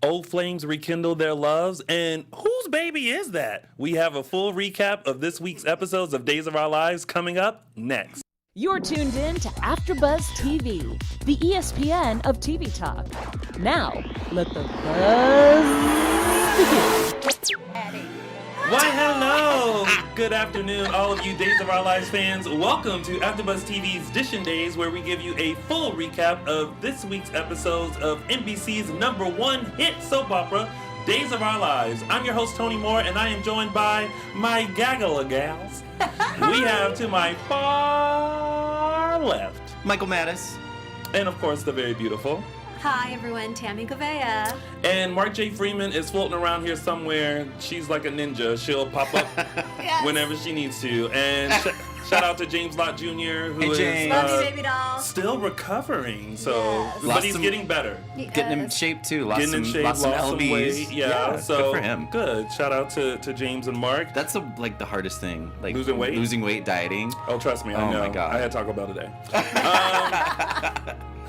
Old flames rekindle their loves, and whose baby is that? We have a full recap of this week's episodes of Days of Our Lives coming up next. You're tuned in to AfterBuzz TV, the ESPN of TV talk. Now, let the buzz begin. Why, hello! Good afternoon, all of you Days of Our Lives fans. Welcome to AfterBuzz TV's DISHIN Days, where we give you a full recap of this week's episodes of NBC's #1 hit soap opera, Days of Our Lives. I'm your host, Tony Moore, and I am joined by my gaggle of gals. We have to my far left, Michael Mattis. and of course, the very beautiful. Hi everyone, Tami Goveia. And Mark J. Freeman is floating around here somewhere. She's like a ninja. She'll pop up Yes. whenever she needs to. And shout out to James Lott Jr., who is James. Love you, baby doll. still recovering. So, Yes. but Lost he's some- getting better. Getting in shape too. Lost Getting in some, shape, lost some lost some LBs. weight. Yeah, so good for him. Good. Shout out to James and Mark. That's the hardest thing. Like Losing weight? Losing weight, dieting. Oh, trust me, I Oh know. my God. I had Taco Bell today.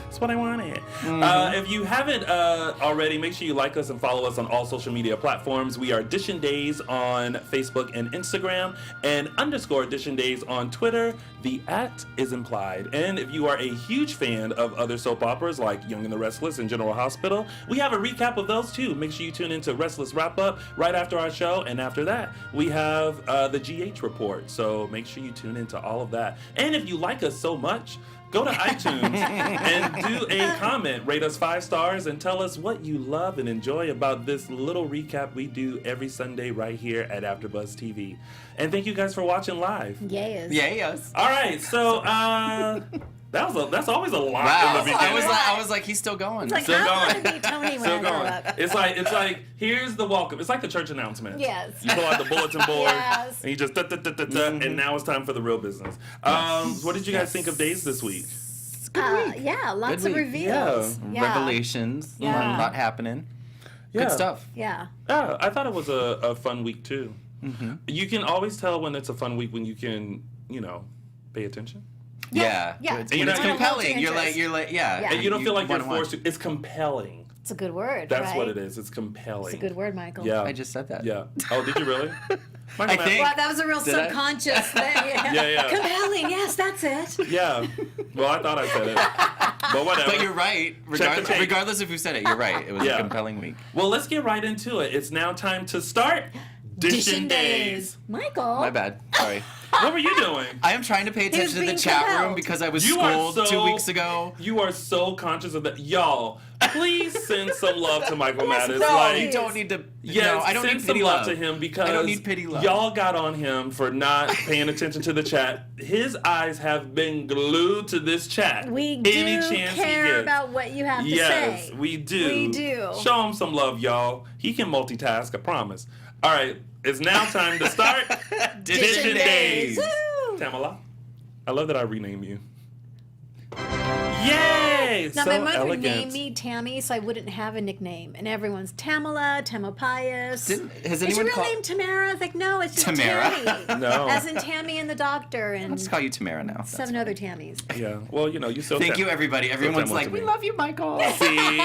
That's what I wanted. If you haven't already, make sure you like us and follow us on all social media platforms. We are DISHIN Days on Facebook and Instagram, and _DISHIN Days on Twitter. The @ is implied. And if you are a huge fan of other soap operas like Young and the Restless and General Hospital, we have a recap of those too. Make sure you tune into Restless Wrap Up right after our show, and after that, we have the GH Report. So make sure you tune into all of that. And if you like us so much, go to iTunes and do a comment. Rate us 5 stars and tell us what you love and enjoy about this little recap we do every Sunday right here at AfterBuzz TV. And thank you guys for watching live. Yes. Yes. All right, so that's always a lot Wow. in the beginning. I was like, he's still going. It's like, Still I want going. to be Tony when Still I grow going. up. It's like here's the welcome. It's like the church announcement. Yes. You pull out the bulletin board Yes. and you just and now it's time for the real business. What did you guys think of Days this week? Yeah, lots Good of week. reveals. Yeah. Revelations. Yeah. A lot happening. Yeah. Good stuff. Yeah. Yeah, I thought it was a fun week too. You can always tell when it's a fun week when you can, pay attention. Yeah. Yeah. It's, And when you it's know- compelling. Interest. You're like, yeah. Yeah. And you don't feel like you're wanna watch. forced to. It's compelling. It's a good word, That's right? what it is. It's compelling. It's a good word, Michael. Yeah. I just said that. Yeah. Oh, did you really? Michael, I think- Well, that was a real Did I? subconscious thing. Yeah. Compelling, yes, that's it. Yeah. Well, I thought I said it. But whatever. But you're right. Check the tape. Regardless of who said it, you're right. It was Yeah. a compelling week. Well, let's get right into it. It's now time to start DISHIN Days. Michael. My bad. Sorry. What were you doing? I am trying to pay attention to the being chat room compelled. because I was You are schooled so- 2 weeks ago. You are so conscious of that. Y'all, please send some love to Michael Mattis. No, like, you don't need to. yes, no, I don't send need some pity love love to him because I don't need pity love. y'all got on him for not paying attention to the chat. His eyes have been glued to this chat. We Any do chance he care gets. about what you have to Yes, say. we do. We do. Show him some love, y'all. He can multitask, I promise. All right, it's now time to start DISHIN Days. Woo! Tamala, I love that I rename you. Yay! Now, so my mother elegant. named me Tammy, so I wouldn't have a nickname. And everyone's Tamala, Tamopius. Has Is your anyone real called? name Tamara? It's like, no, it's just Tamara? Tammy. No. As in Tammy and the Doctor I'll and just call you Tamara now. 7 other Tammys. Yeah. Well, you still. Thank you, everybody. Everyone's Tamara like, to we me. love you, Michael. See.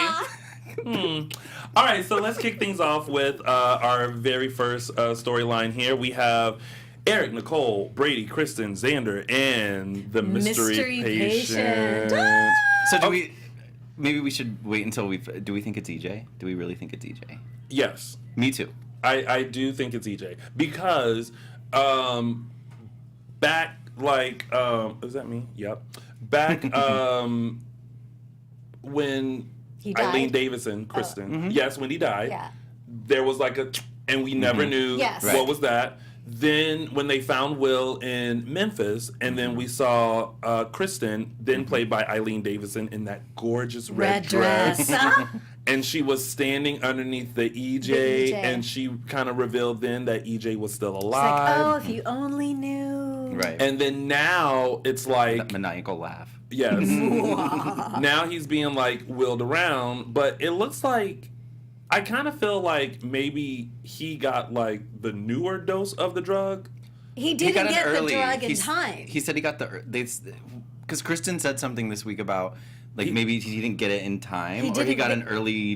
All right, so let's kick things off with our very first storyline here. We have Eric, Nicole, Brady, Kristen, Xander, and the mystery patient. So do we? Maybe we should wait until we. Do we think it's EJ? Do we really think it's EJ? Yes, Me too. I do think it's EJ because back is that me? Yep. Back when He died? Eileen Davison, Kristen, yes, when he died, Yeah. there was like and we never knew Yes. what Right. was that. Then when they found Will in Memphis, and then we saw Kristen, then played by Eileen Davison in that gorgeous red dress. And she was standing underneath the EJ, The EJ. and she kind of revealed then that EJ was still It's alive. like, oh, if you only knew. Right. And then now it's like, that maniacal laugh. yes. Now he's being like wheeled around, but it looks like I kind of feel like maybe he got like the newer dose of the drug. He He didn't got get it early. the drug in He's- time. He said he got because Kristen said something this week about like maybe he didn't get it in time, He or he didn't got get- an early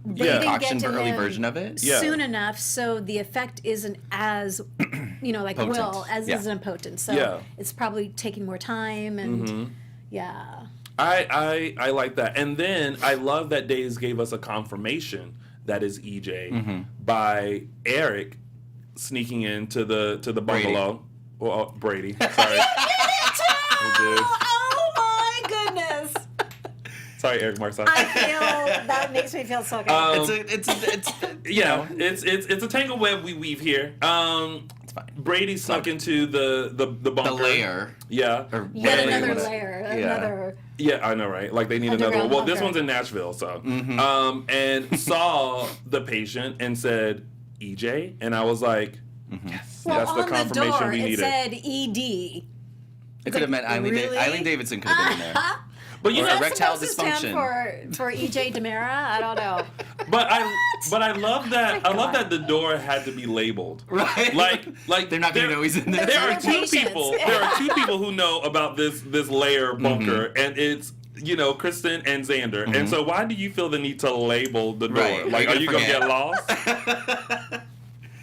they Yeah. didn't get Concoction, to early him version of it. Yeah. soon enough, so the effect isn't as, like Potent. Will, as Yeah. isn't potent. So Yeah. it's probably taking more time, and yeah. I like that. And then I love that Days gave us a confirmation that is EJ by Eric sneaking into the bungalow. Well, Brady. Sorry. Oh my goodness! Sorry, Eric Marsai. I feel that makes me feel so good. It's Yeah, it's a tangled web we weave here. it's fine. Brady snuck into the bunker. The layer. Yeah. Or Yet whatever you another wanna- layer, Yeah. another. Yeah, I know, right? Like they need another one. Underground Well, this bunker. one's in Nashville, so and saw the patient and said EJ, and I was like, yes, Well, that's the on the confirmation door we it needed. said ED. It could have meant Eileen. Really? Eileen Davidson could have been in there. But you Or know, erectile Supposed to stand dysfunction. for EJ Demera? I don't know. but I love that. I love God. that the door had to be labeled. Right. Like They're not gonna know he's in there. There are They're two patients. people. There are two people who know about this layer bunker, and it's Kristen and Xander. And so, why do you feel the need to label the door? Right. Like, are you gonna forget. get lost?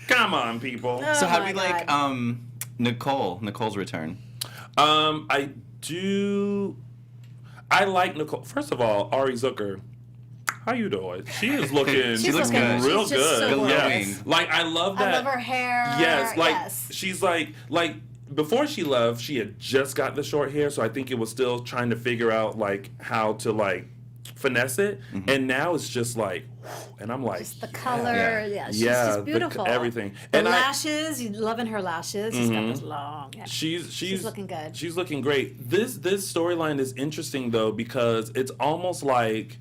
Come on, people. So how Oh do you my like God. Nicole's return? I do. I like Nicole. First of all, Ari Zucker. How you doing? She is looking. She looks good. Real She's just good. so Yeah. gorgeous. Like I love that. I love her hair. Yes, like yes. she's like before she left, she had just got the short hair, so I think it was still trying to figure out like how to like finesse it, and now it's just like, and I'm like, The color, yeah, she's yeah, just beautiful. everything, The and lashes, you loving her lashes. She's got this long. Yeah. she's looking good. She's looking great. This storyline is interesting though because it's almost like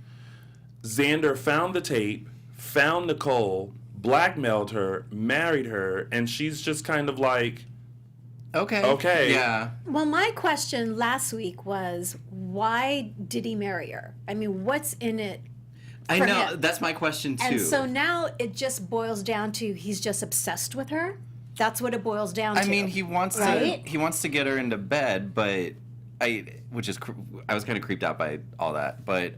Xander found the tape, found Nicole, blackmailed her, married her, and she's just kind of like, Okay. Yeah. Well, my question last week was, why did he marry her? I mean, what's in it? I for know. him? That's my question too. And so now it just boils down to he's just obsessed with her. That's what it boils down to. I mean, he wants right? to get her into bed, but I was kind of creeped out by all that. But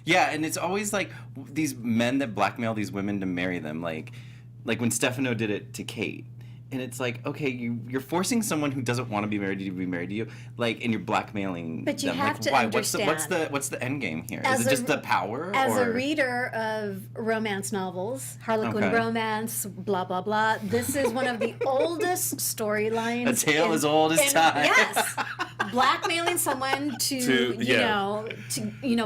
yeah, and it's always like these men that blackmail these women to marry them, like when Stefano did it to Kate. And it's like, okay, you're forcing someone who doesn't want to be married to be married to you, like, and you're blackmailing But you them. have like, to why? understand. What's the end game here? As Is it a- just the power? As or? a reader of romance novels, Harlequin Okay. romance, blah, blah, blah, this is one of the oldest storylines. A tale as old as time. Yes. Blackmailing someone to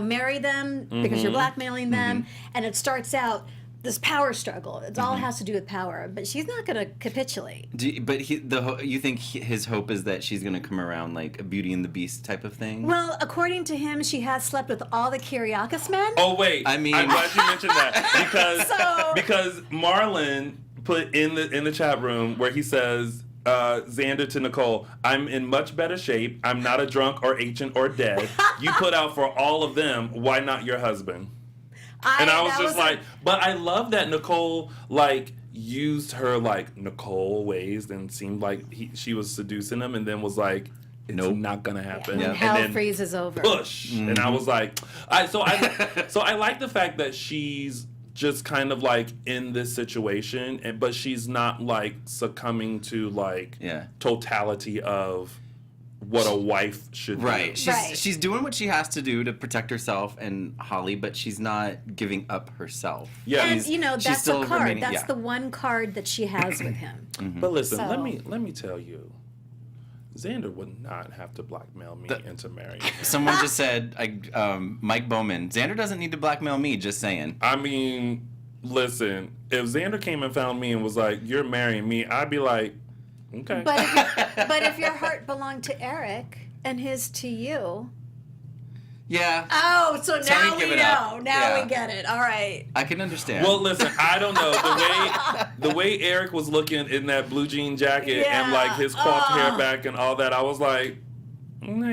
marry them because you're blackmailing them. And it starts out this power struggle. It all has to do with power. But she's not going to capitulate. You think his hope is that she's going to come around like a Beauty and the Beast type of thing? Well, according to him, she has slept with all the Kyriakis men. oh wait, I mean- I'm glad you mentioned that because So- because Marlon put in the chat room where he says. Xander to Nicole, I'm in much better shape. I'm not a drunk or ancient or dead. You put out for all of them. Why not your husband? And I was that just like, but I love that Nicole like used her like Nicole ways and seemed like she was seducing him, and then was like, it's Nope. not gonna happen. when And hell then freezes over. push, and I was like, I like the fact that she's just kind of like in this situation, but she's not like succumbing to like totality of what a wife should Right. do. She's doing what she has to do to protect herself and Holly, but she's not giving up herself. Yeah. And She's that's still a card. remaining- That's yeah. the one card that she has with him. But listen, So- let me tell you, Xander would not have to blackmail me into marrying him. Someone just said, Mike Bowman, Xander doesn't need to blackmail me, just saying. I mean, listen, if Xander came and found me and was like, "You're marrying me," I'd be like, "Okay." But if your heart belonged to Eric and his to you. Yeah. Oh, so So now we give we it up. know. Now Yeah. we get it. All right. I can understand. Well, listen, I don't know the way Eric was looking in that blue jean jacket and like his coiffed hair back and all that. I was like, And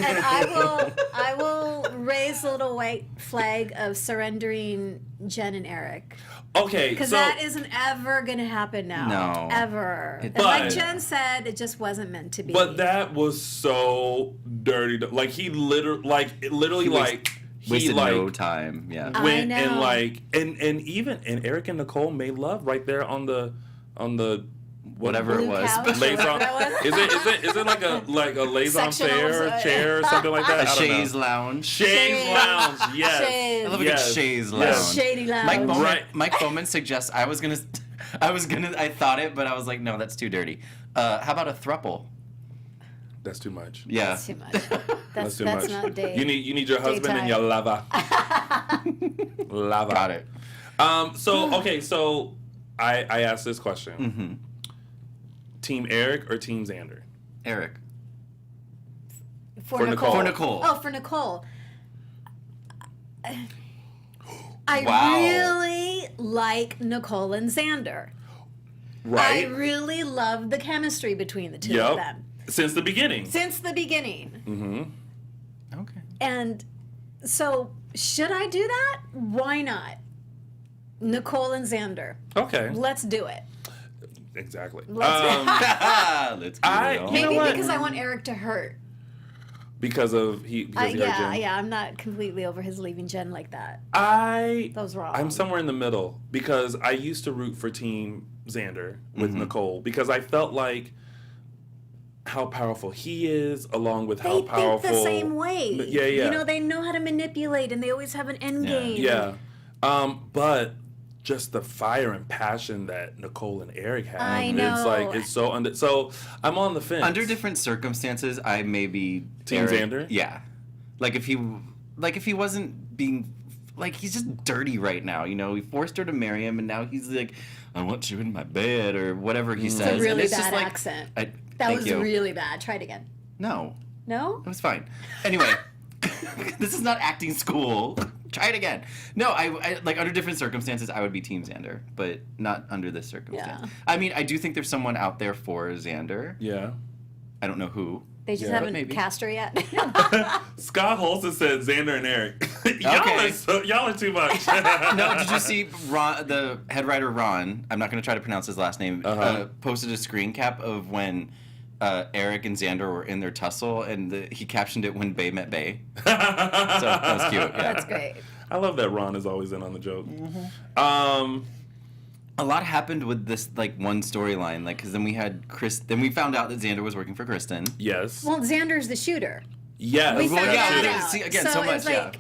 I will raise the little white flag of surrendering Jen and Eric. okay, Because so that isn't ever going to happen now. No. Ever. It- And like But- Jen said, it just wasn't meant to be. but that was so dirty. Like he literally He was- like Wasted like no time. Yeah. went I and know. like and even and Eric and Nicole made love right there on the Whatever it Blue was. couch? but- Liaison. That was- Is it like a liaison Sectionals, fair chair or something like that? A I don't chaise know. lounge. Chaise lounge. Yes. Chaise. I love a Yes. good chaise lounge. Yes. Shady lounge. Mike Bowman suggests I thought it, but I was like, no, that's too dirty. How about a thruple? That's too much. Yeah. That's too much. That's too that's much. not date. You need your husband and your lover. Lover. Got it. So I asked this question. Mm-hmm. Team Eric or Team Xander? Eric. For Nicole. For Nicole. Oh, for Nicole. I Wow. really like Nicole and Xander. Right. I really love the chemistry between the two of them. Since the beginning. Since the beginning. Mm-hmm. Okay. And so, should I do that? Why not? Nicole and Xander. Okay. Let's do it. Exactly. Let's Let's get I- it on. you know Maybe what? because I want Eric to hurt. Because he hurt Jen. Yeah, I'm not completely over his leaving Jen like that. That was wrong. I'm somewhere in the middle because I used to root for Team Xander with Mm-hmm. Nicole because I felt like how powerful he is, along with They how powerful. think the same way. Yeah, yeah. You know, they know how to manipulate, and they always have an end game. Yeah. But just the fire and passion that Nicole and Eric have. I It's know. like it's so so I'm on the fence. Under different circumstances, I may be Team Eric. Xander? Yeah, like if he wasn't being like he's just dirty right now. You know, he forced her to marry him, and now he's like, I want you in my bed or whatever he says. It's a And really it's just bad like, accent. That That was really bad. Try it again. No, No? it was fine. Anyway, this is not acting school. Try it again. No, I like under different circumstances, I would be Team Xander, but not under this circumstance. Yeah. I mean, I do think there's someone out there for Xander. Yeah. I don't know who. They just Yeah, haven't maybe. cast her yet. Scott Holston said Xander and Eric. Okay. y'all are too much. No, did you see Ron, the head writer Ron? I'm not going to try to pronounce his last name. Posted a screen cap of when Eric and Xander were in their tussle, and he captioned it "When Bay Met Bay." So that was cute. Yeah. That's great. I love that Ron is always in on the joke. A lot happened with this like one storyline, like because then we had Then we found out that Xander was working for Kristen. Yes. Well, Xander's the shooter. Yes. We Well, found yeah, that we out. see, again, so it much, was like,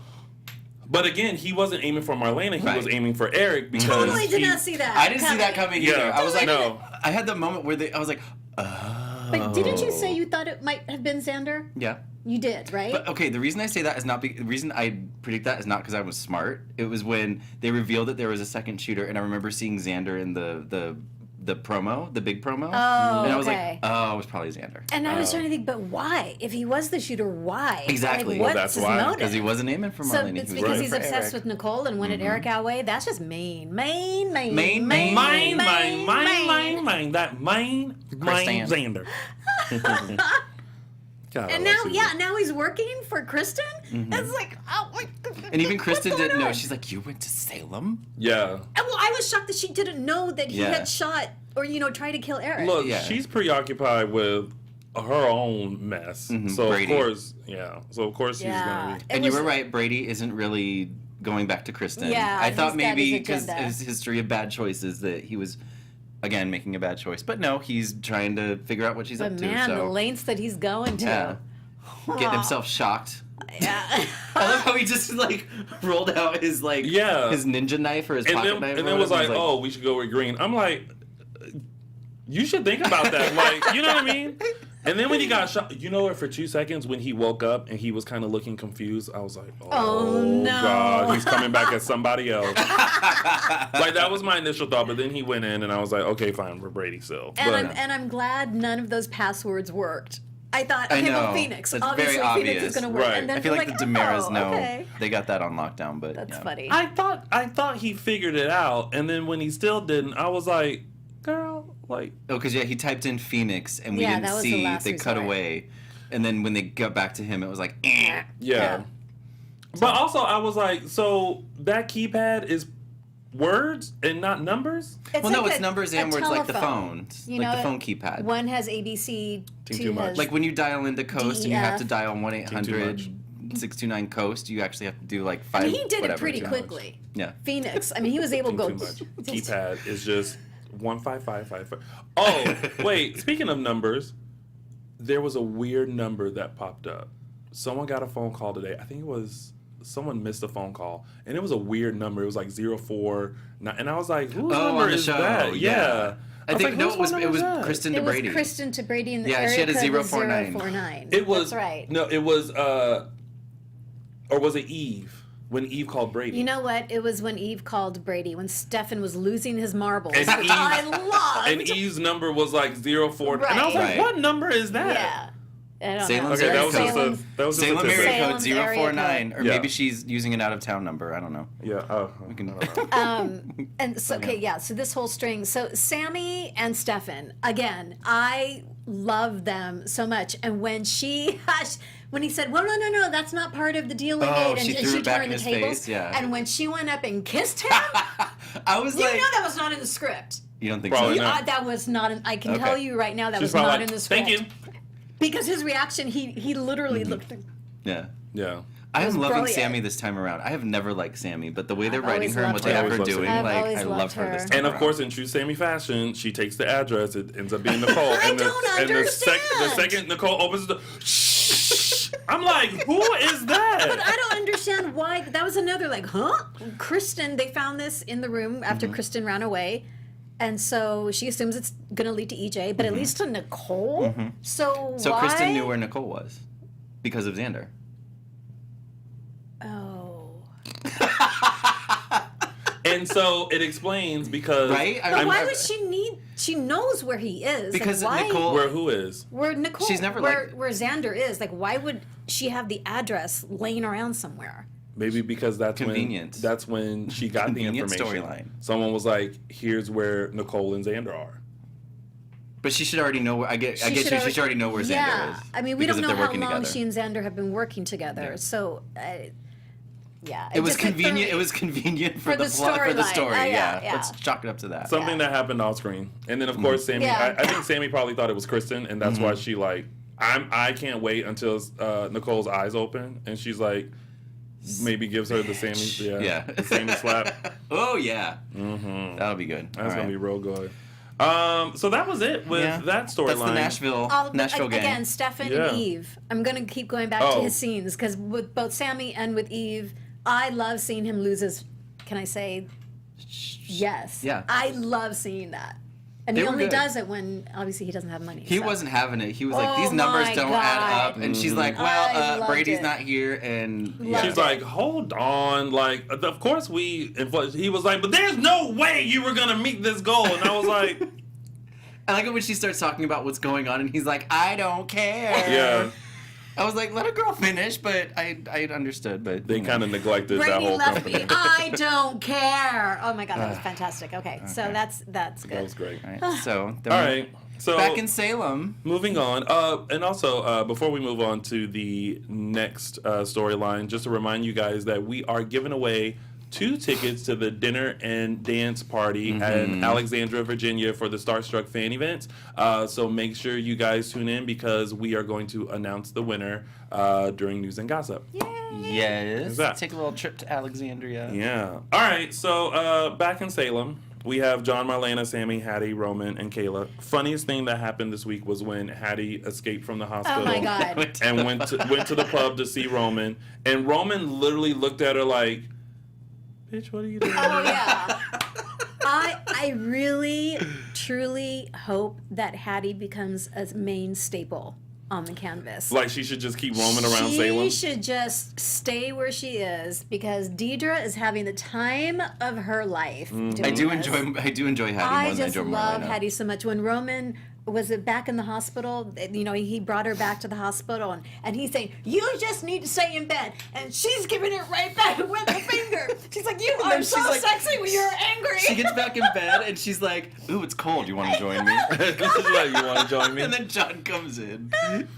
But again, he wasn't aiming for Marlena. He Right. was aiming for Eric because totally did he- not see that. I didn't see that coming either. Yeah. I was like, No. I had the moment where I was like, oh. But didn't you say you thought it might have been Xander? Yeah. You did, right? But okay, the reason I say that is not the reason I predict that is not because I was smart. It was when they revealed that there was a second shooter, and I remember seeing Xander in the promo, the big promo, Oh, and I was okay. like, oh, it was probably Xander. And I was trying to think, but why? If he was the shooter, why? Exactly. Like, Well, what's that's his why. motive? Because he wasn't aiming for So Marlene. it's he was because aiming he's for obsessed Eric. with Nicole and wanted Eric outweigh. That's just mean. Main. Mine. That mine Kristen. Xander. God, I And love now, Susan. now he's working for Kristen? It's like, oh my God. And even what's Kristen going didn't know. on? She's like, you went to Salem? Yeah. Well, I was shocked that she didn't know that he Yeah. had shot or, tried to kill Eric. Look, Yeah. she's preoccupied with her own mess. So Brady. of course, she's gonna be. And you were right. Brady isn't really going back to Kristen. Yeah, I thought he's got maybe his because agenda. his history of bad choices that he was, again, making a bad choice. But no, he's trying to figure out what she's But up man, to. the So lengths that he's going to. yeah, getting himself shocked. Yeah. I love how he just like rolled out his his ninja knife or his And pocket then, knife. and or then was whatever. like, oh, we should go with green. I'm like, you should think about that. Like, you know what I mean? And then when he got shot, for 2 seconds when he woke up and he was kind of looking confused, I was like, Oh, no. God, he's coming back as somebody else. Like, that was my initial thought, but then he went in and I was like, okay, fine, we're Brady still. And I'm glad none of those passwords worked. I thought, okay, well, know. Phoenix. It's Obviously, very Phoenix obvious. is going to work. Right. And then I feel you're like the Damaras know okay. they got that on lockdown. But That's yeah. funny. I thought he figured it out, and then when he still didn't, I was like, girl, like, Oh, because he typed in Phoenix and we Yeah, didn't that was the see. last They cut resort. away, and then when they got back to him, it was like, eh. yeah. But also, I was like, so that keypad is words and not numbers? It's Well, no, like it's a- numbers a and words like the telephone. phone, like the phone keypad. One has ABC, Think two too much. has Like when you dial into Coast and you have to DEF. dial Too 1-800 629 coast, you actually have to do like 5. And he did it pretty 2 quickly. Yeah. Phoenix. I mean, he was able to go. Too much. Keypad is just 15555. Oh, wait. Speaking of numbers, there was a weird number that popped up. Someone got a phone call today. I think it was someone missed a phone call, and it was a weird number. It was like 049, and I was like, "Whose number is that?" Yeah. I think like, no, it was that? Kristen It was DeBrady. Kristen DeBrady in the Yeah, area she had a code was 049. 049. It was That's right. No, it was or was it Eve? When Eve called Brady. You know what? It was when Eve called Brady, when Stefan was losing his marbles, And which Eve- I loved. And Eve's number was like 04. And I was like, Right. what number is that? Yeah. I don't Salem know. Okay, that was just Salem- a that was just Salem a tidbit. area code Salem's area 049, or Yeah. maybe she's using an out-of-town number. I don't know. Yeah. Oh, We can- I don't know. And so, okay, yeah, so this whole string. So Sammy and Stefan, again, I love them so much. And when when he said, well, no, that's not part of the deal we Oh, made, she and threw she it back turned in the his tables. face, yeah. And when she went up and kissed him, I was you like, know that was not in the script. you don't think Probably so? not. That was not in, I can Okay. tell you right now that She's was probably not like, in the script. thank you. Because his reaction, he literally looked. Yeah. Yeah. I was am loving brilliant. Sammy this time around. I have never liked Sammy, but the way they're I've writing always her and what loved they her. have her I've always doing, loved her. like, I've always I love loved her this her. time And of around. course, in true Sammy fashion, she takes the address. It ends up being Nicole. I don't and the understand. second Nicole opens the shh, I'm like, who is that? But I don't understand why. That was another like, huh? Kristen, they found this in the room after Kristen ran away. And so she assumes it's going to lead to EJ, but at least to Nicole. So So why? Kristen knew where Nicole was because of Xander. Oh. And so it explains because Right? But why would she need? She knows where he is. Because like, why, Nicole- where who is? where Nicole, She's never where like- where Xander is. Like, why would she have the address laying around somewhere? Maybe because that's Convenient. when she got the Convenient information. storyline. Someone was like, "Here's where Nicole and Xander are." But she should already know where. I get you. She should already know where Yeah, Xander is. I mean, we because don't if know they're how working long together. she and Xander have been working together. Yeah. So, yeah, It was just, like, convenient. It was convenient for the plot, for the storyline. story. Yeah. Let's chalk it up to that. Something that happened off screen, and then of course Sammy. Yeah. I think Sammy probably thought it was Kristen, and that's why she like. I can't wait until Nicole's eyes open, and she's like, maybe gives her the Sammy. Yeah. The Sammy slap. Oh yeah. Mm-hmm. That'll be good. That's All gonna right. be real good. So that was it with Yeah. that storyline. That's the Nashville gang. Again, Stefan Yeah. and Eve. I'm gonna keep going back to Oh. his scenes because with both Sammy and with Eve, I love seeing him lose his. Can I say? Yes. Yeah. I love seeing that. And They he were only good. does it when obviously he doesn't have money. He so. wasn't having it. He was like, Oh these numbers my don't add God. up. And she's like, I well, loved Brady's it. not here. And Loved She's it. like, hold on, like, of course we. He was like, but there's no way you were gonna meet this goal, and I was like, I like it when she starts talking about what's going on, and he's like, I don't care. yeah. I was like, let a girl finish, but I understood. But They kind of neglected that Brady whole left company. me. I don't care. Oh my God, that was fantastic. Okay, so that's That good. was great. All right, so then All we're right. So back in Salem. moving on, and also before we move on to the next storyline, just to remind you guys that we are giving away 2 tickets to the dinner and dance party in Alexandria, Virginia for the Starstruck fan events. So make sure you guys tune in because we are going to announce the winner during News and Gossip. Yes. that? Take a little trip to Alexandria. Yeah. All right. So back in Salem, we have John, Marlena, Sammy, Hattie, Roman, and Kayla. Funniest thing that happened this week was when Hattie escaped from the hospital. Oh my God. And went to the pub to see Roman, and Roman literally looked at her like, "Bitch, what are you doing?" Oh yeah. I really, truly hope that Hattie becomes a main staple on the canvas. Like she should just keep roaming around She Salem. should just stay where she is because Deidre is having the time of her life. Mm-hmm. doing I do this. enjoy Hattie I more than I just enjoy love Marlena. Hattie so much. When Roman was it back in the hospital, you know, he brought her back to the hospital and he's saying, you just need to stay in bed. And she's giving it right back with the finger. She's like, you are then so she's like- sexy when you're angry. She gets back in bed and she's like, ooh, it's cold. You want to join me? She's like, "You want to join me?" And then John comes in.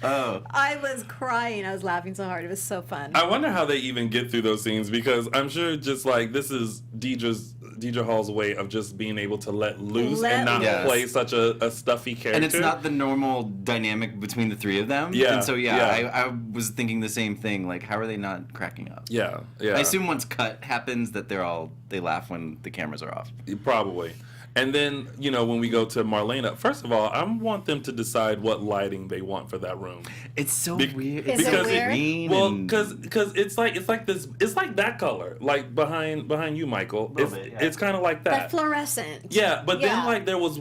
Oh. I was crying. I was laughing so hard. It was so fun. I wonder how they even get through those scenes because I'm sure just like this is Deidre's Deidre Hall's way of just being able to let loose and not play such a stuffy character. And it's not the normal dynamic between the three of them. Yeah. And so, I was thinking the same thing. Like, how are they not cracking up? Yeah. I assume once cut happens that they laugh when the cameras are off. Probably. And then, when we go to Marlena, first of all, I want them to decide what lighting they want for that room. It's so weird. Is it weird? Green. Well, because it's like this. It's like that color, like behind you, Michael. It's kind of like that. Like fluorescent. Yeah, but then like there was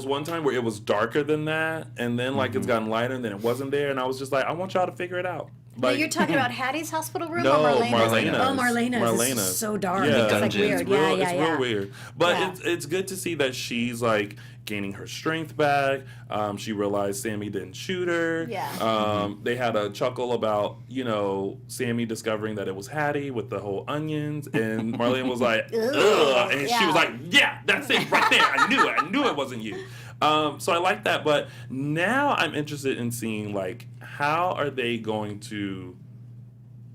one time where it was darker than that, and then like it's gotten lighter, and then it wasn't there, and I was just like, I want y'all to figure it out. Like, you're talking about Hattie's hospital room no, or Marlena's? Marlena's. Oh, Marlena's. It's so dark. Yeah. It's like weird. It's real weird. But it's good to see that she's like gaining her strength back. She realized Sammy didn't shoot her. Yeah. They had a chuckle about, Sammy discovering that it was Hattie with the whole onions. And Marlena was like, ugh. And she was like, yeah, that's it right there. I knew it. I knew it wasn't you. So I like that. But now I'm interested in seeing, like, how are they going to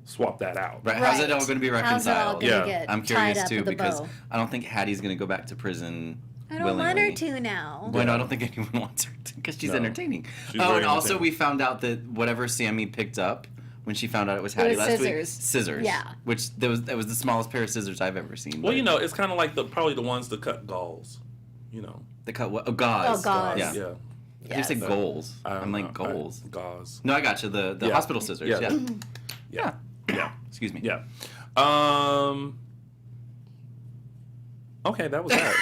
swap that out? Right. How's it all going to be reconciled? Get I'm curious too, because bow? I don't think Hattie's going to go back to prison. I don't want her to now. Well, no, I don't think anyone wants her to, because she's entertaining. She's and also we found out that whatever Sammy picked up when she found out it was Hattie last week, scissors. Yeah. Which that was the smallest pair of scissors I've ever seen. Well, it's kind of like probably the ones to cut galls. They cut what? Oh, gauze. Oh, gauze. Yeah. Yeah. You say goals. I'm like goals. Gauze. No, I got you. The hospital scissors. Yeah. Yeah. Excuse me. Yeah. Okay, that was that.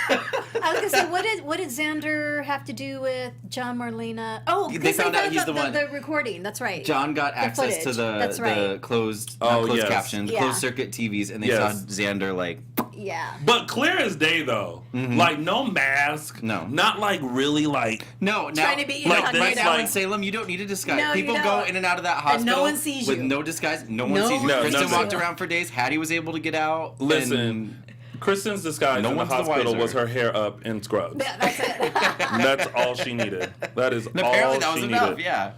I was gonna say, what did Xander have to do with John Marlena? Oh, They because found out he's the one. The recording. That's right. John got access to That's the right. closed yes. captions, closed circuit TVs, and they saw Xander like. Yeah. But clear as day, though. Like, no mask. No. Not, like, really, like... No, now, trying to be like right now like, in Salem, you don't need a disguise. No, People you go don't. in and out of that hospital no one sees with you. no disguise. No one sees you. No, Kristen nothing. walked around for days. Hattie was able to get out. Listen, Kristen's disguise in the one's the hospital wiser. was her hair up in scrubs. Yeah, that's it. That's all she needed. That is And all apparently that was she enough. needed. Yeah.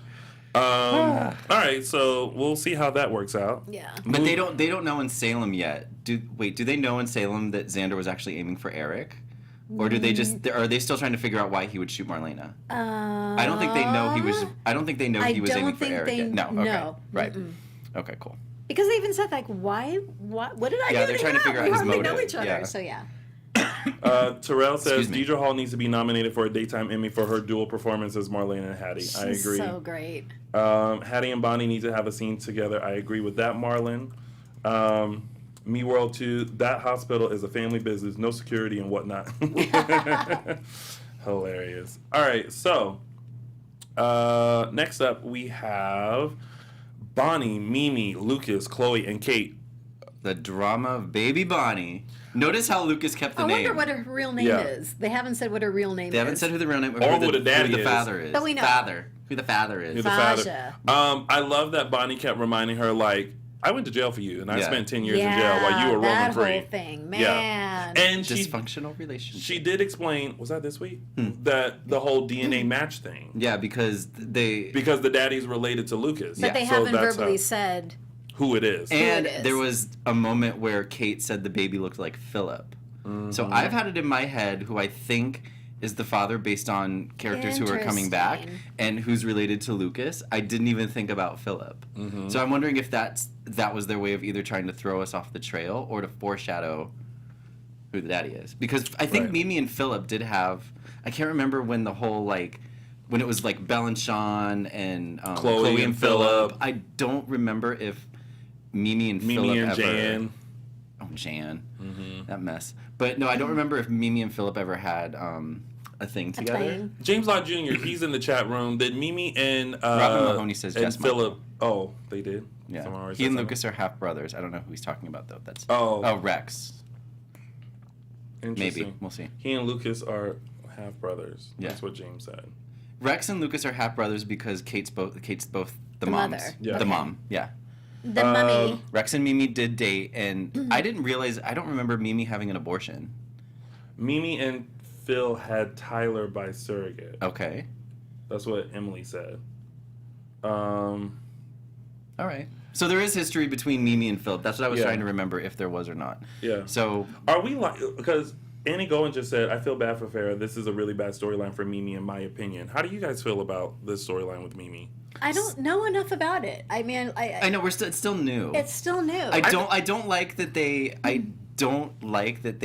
All right, so we'll see how that works out. Yeah. But they don't know in Salem yet. Do they know in Salem that Xander was actually aiming for Eric? Or do they are they still trying to figure out why he would shoot Marlena? I don't think they know he was he was aiming for Eric yet. No, okay. No. Right. Okay, cool. Because they even said, like, why? What did I do? Yeah, they're trying to figure out we his hardly motive. know each other, Yeah. so yeah. Terrell says Excuse me. Deidre Hall needs to be nominated for a Daytime Emmy for her dual performance as Marlena and Hattie. I She's agree. so great. Hattie and Bonnie need to have a scene together. I agree with that, Marlon. Me World 2, that hospital is a family business, no security and whatnot. Hilarious. All right, so next up we have Bonnie, Mimi, Lucas, Chloe, and Kate. The drama of baby Bonnie. Notice how Lucas kept the I name. wonder what her real name is. They haven't said what her real name is. They haven't said who the real name Or who who the daddy who the is. father is. But we know. Who the father is. Who the father. Fasha. I love that Bonnie kept reminding her, like, I went to jail for you, and I spent 10 years in jail Yeah, while you were roaming that free. whole thing, man. Yeah. And Dysfunctional relationship. she did explain, was that this week? That the whole DNA match thing. Yeah, because Because the daddy's related to Lucas. But they So haven't that's verbally said. who it is. And it is. there was a moment where Kate said the baby looked like Philip. So I've had it in my head who I think is the father based on characters who are coming back and who's related to Lucas. I didn't even think about Philip. So I'm wondering if that was their way of either trying to throw us off the trail or to foreshadow who the daddy is. Because I think Mimi and Philip did have, I can't remember when the whole like, when it was like Belle and Sean and Chloe and Philip. I don't remember if Mimi and Philip and ever... Jan. Oh, Jan. That mess. But no, I don't remember if Mimi and Philip ever had a thing together. thing. James Lott Jr., he's in the chat room. Did Mimi and Robin Mahoney says and Jess Philip... Oh, they did? Yeah. Someone already He said and something? Lucas are half brothers. I don't know who he's talking about though. That's Rex. Interesting. Maybe. We'll see. He and Lucas are half brothers. Yeah. That's what James said. Rex and Lucas are half brothers because Kate's both the moms. mother. Yeah. The mom. Yeah. The mummy. Rex and Mimi did date, and I didn't realize. I don't remember Mimi having an abortion. Mimi and Phil had Tyler by surrogate. Okay. That's what Emily said. All right. So there is history between Mimi and Philip. That's what I was Yeah. trying to remember if there was or not. Yeah. So Are we like, because Annie Goen just said, I feel bad for Farrah. This is a really bad storyline for Mimi, in my opinion. How do you guys feel about this storyline with Mimi? I don't know enough about it. I mean, I know it's still new. it's still new. I don't like that they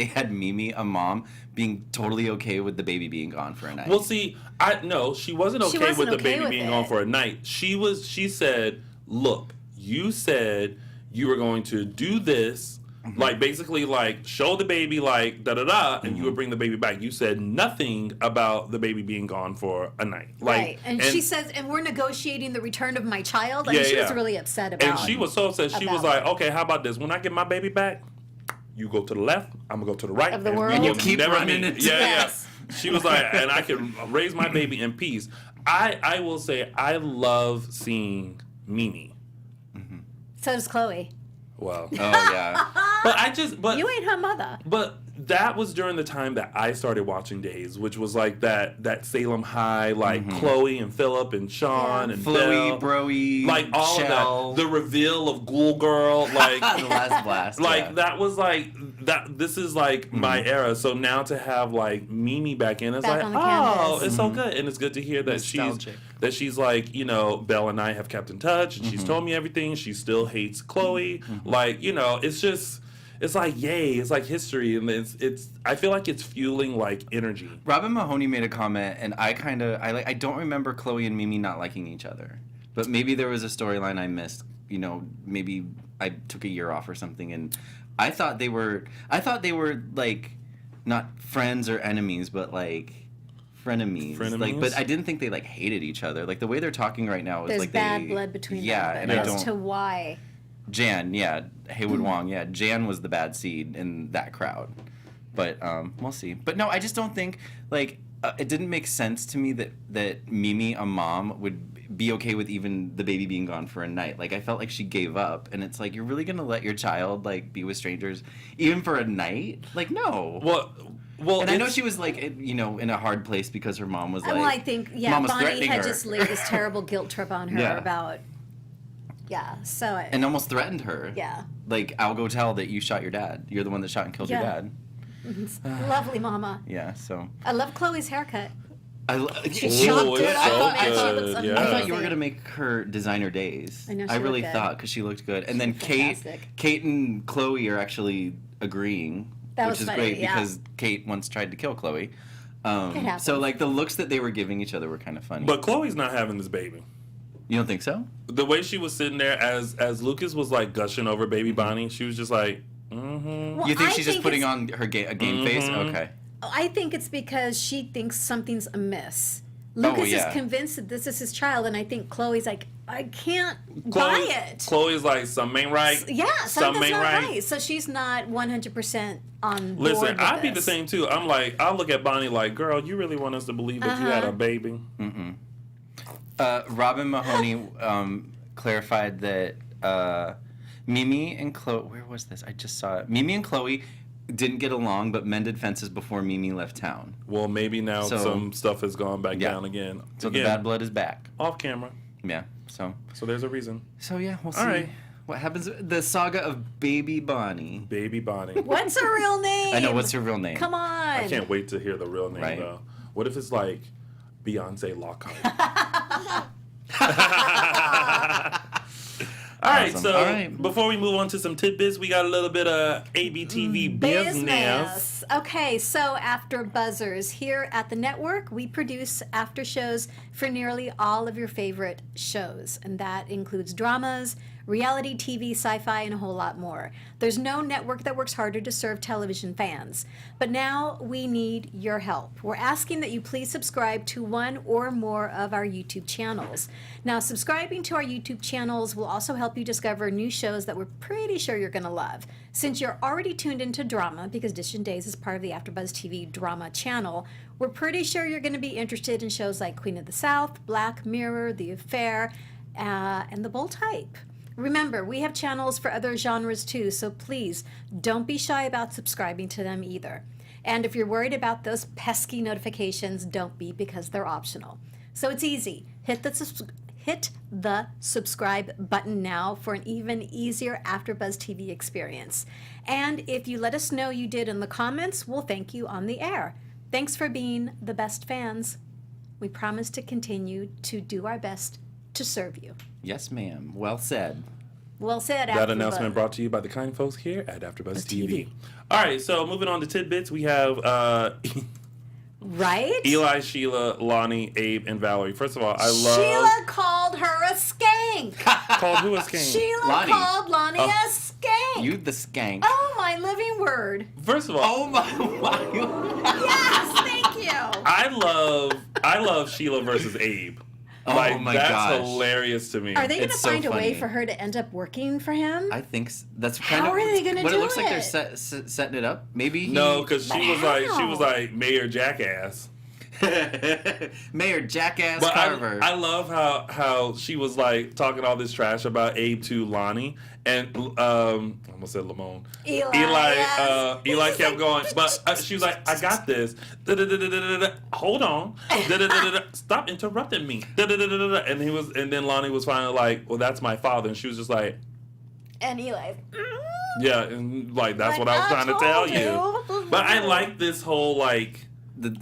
had Mimi, a mom, being totally okay with the baby being gone for a night. Well, see, no, she wasn't okay wasn't with the okay baby with being it. gone for a night. She said, look, you said you were going to do this, like basically like show the baby like da-da-da, and you would bring the baby back. You said nothing about the baby being gone for a night. Like, right. And she says, and we're negotiating the return of my child. I mean, she was really upset about it. And she was so upset. She was like, okay, how about this? When I get my baby back, you go to the left, I'm going to go to the right. Of the and world. we And you will keep never running meet. into Yes. She was like, and I can raise my baby in peace. I will say, I love seeing Mimi. So does Chloe. Wow. Oh yeah. But You ain't her mother. But that was during the time that I started watching Days, which was like that Salem High, like Chloe and Philip and Sean and Floey, Belle, Broy, like all Shell. of that. The reveal of Ghoul Girl, like The last blast. like yeah. that was like that. This is like my era. So now to have like Mimi back in, it's Back like, on the oh, canvas. it's so good, and it's good to hear that Nostalgic. she's like, you know, Belle and I have kept in touch, and she's told me everything. She still hates Chloe, like, you know, it's just. It's like, yay, it's like history, and it's I feel like it's fueling like energy. Robin Mahoney made a comment, and I don't remember Chloe and Mimi not liking each other, but maybe there was a storyline I missed. You know, maybe I took a year off or something, and I thought they were like not friends or enemies, but like frenemies. Like, but I didn't think they like hated each other. Like the way they're talking right now is There's like bad blood between them. and but I as don't. to why. Jan, yeah, Haywood Wong, yeah, Jan was the bad seed in that crowd, but we'll see. But no, I just don't think like it didn't make sense to me that Mimi, a mom, would be okay with even the baby being gone for a night. Like I felt like she gave up, and it's like you're really gonna let your child like be with strangers even for a night? Like no. Well, And I know she was like, you know, in a hard place because her mom was like. Well, I think Mom was Bonnie threatening had her. just laid this terrible guilt trip on her Yeah. about. Yeah. So. And almost threatened her. Yeah. Like, I'll go tell that you shot your dad. You're the one that shot and killed your Yeah. dad. Lovely mama. Yeah, so. I love Chloe's haircut. She Ooh, chopped it's it. so I thought good, I thought you were amazing. gonna make her designer days. I know, she really looked good. thought because she looked good. And then fantastic. Kate and Chloe are actually agreeing, That which was is funny, great yeah. because Kate once tried to kill Chloe. happens. So like the looks that they were giving each other were kind of funny. But Chloe's not having this baby. You don't think so? The way she was sitting there as Lucas was like gushing over baby Bonnie, she was just like, Well, You think I she's just putting it's- on her a game face? Okay. I think it's because she thinks something's amiss. Lucas yeah. is convinced that this is his child, and I think Chloe's like, I can't buy it. Chloe's like, something ain't right. Yeah, something something's ain't not right. right. So she's not 100% on board Listen, with I'd be the this. same too. I'm like, I'll look at Bonnie like, girl, you really want us to believe that you had a baby? Robin Mahoney clarified that Mimi and Chloe. Where was this? I just saw it. Mimi and Chloe didn't get along, but mended fences before Mimi left town. Well, maybe now So- some stuff has gone back Yeah. down again. So Again, the bad blood is back. off camera. Yeah. So So there's a reason. yeah, we'll see All right. what happens. The saga of Baby Bonnie. Baby Bonnie. What's her real name? I know what's her real name. Come on. I can't wait to hear the real name Right. though. What if it's like Beyonce Lockhart? All right, Awesome. so All right. before we move on to some tidbits, we got a little bit of ABTV business. Okay, so after buzzers here at the network, we produce after shows for nearly all of your favorite shows, and that includes dramas, reality TV, sci-fi, and a whole lot more. There's no network that works harder to serve television fans, but now we need your help. We're asking that you please subscribe to one or more of our YouTube channels. Now, subscribing to our YouTube channels will also help you discover new shows that we're pretty sure you're going to love. Since you're already tuned into drama, because DISHIN Days is part of the AfterBuzz TV drama channel, we're pretty sure you're going to be interested in shows like Queen of the South, Black Mirror, The Affair, and The Bold Type. Remember, we have channels for other genres too, so please don't be shy about subscribing to them either. And if you're worried about those pesky notifications, don't be, because they're optional. So it's easy. Hit hit the subscribe button now for an even easier AfterBuzz TV experience. And if you let us know you did in the comments, we'll thank you on the air. Thanks for being the best fans. We promise to continue to do our best to serve you. Yes, ma'am. Well said. Well said, That AfterBuzz. announcement brought to you by the kind folks here at AfterBuzz TV. All right, so moving on to tidbits, we have Right? Eli, Sheila, Lonnie, Abe, and Valerie. First of all, I love... Sheila called her a skank. Called who a skank? Sheila Lonnie. called Lonnie a skank. You the skank. Oh, my living word. First of all... Oh my. Yes, thank you. I love Sheila versus Abe. Oh Like, my that's gosh. hilarious to me. Are they going to It's so find a way funny. for her to end up working for him? I think that's kind How of are they gonna what do it looks like. it? They're setting it up. Maybe he, No, because she How? was like Mayor Jackass. Mayor Jackass But Carver. I love how she was like talking all this trash about Abe to Lonnie and I almost said Lamone. Eli, Eli yes. Eli He's kept like, going, but she was like, I got this. Da-da-da-da-da-da-da. Hold on. Da-da-da-da-da. Stop interrupting me. Da-da-da-da-da. And then Lonnie was finally like, well, that's my father, and she was just like, And Eli. yeah, and like that's Like, what I was I trying to tell told you. you. But I like this whole like.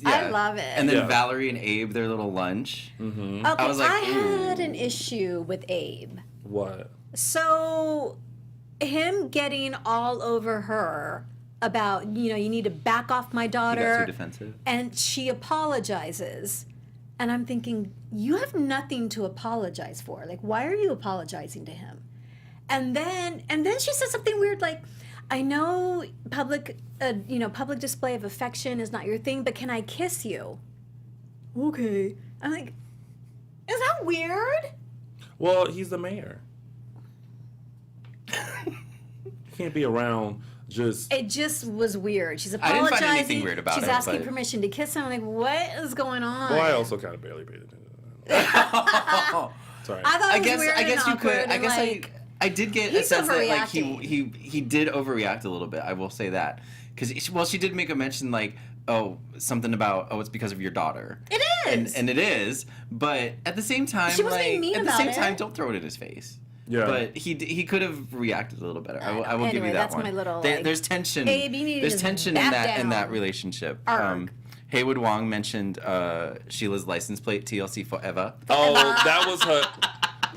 I love it. And then Yeah. Valerie and Abe, their little lunch. Mm-hmm. Okay, I was like, I had ooh. an issue with Abe. What? So, him getting all over her about, you need to back off my He daughter. got too defensive. And she apologizes. And I'm thinking, you have nothing to apologize for. Like, why are you apologizing to him? And then she said something weird like, I know public display of affection is not your thing, but can I kiss you? Okay. I'm like, is that weird? Well, he's the mayor. You can't be around just. It just was weird. She's I didn't apologizing. find anything weird about She's it, asking but- permission to kiss him. I'm like, what is going on? Well, I also kind of barely paid attention to that. Sorry. I thought I it was guess weird I guess and you could. awkward I and, guess like, I did get a he's sense that like overreacting. he did overreact a little bit. I will say that because she did make a mention like something about it's because of your daughter. It is. And it is, but at the same time, She wasn't being mean at the about same it. time, don't throw it in his face. Yeah. But he could have reacted a little better. I will give Anyway, you that that's one. my little, like, There's tension. Abe, you need to there's just tension in back that down. relationship. Arg. Haywood Wong mentioned Sheila's license plate TLC forever. Oh, that was her.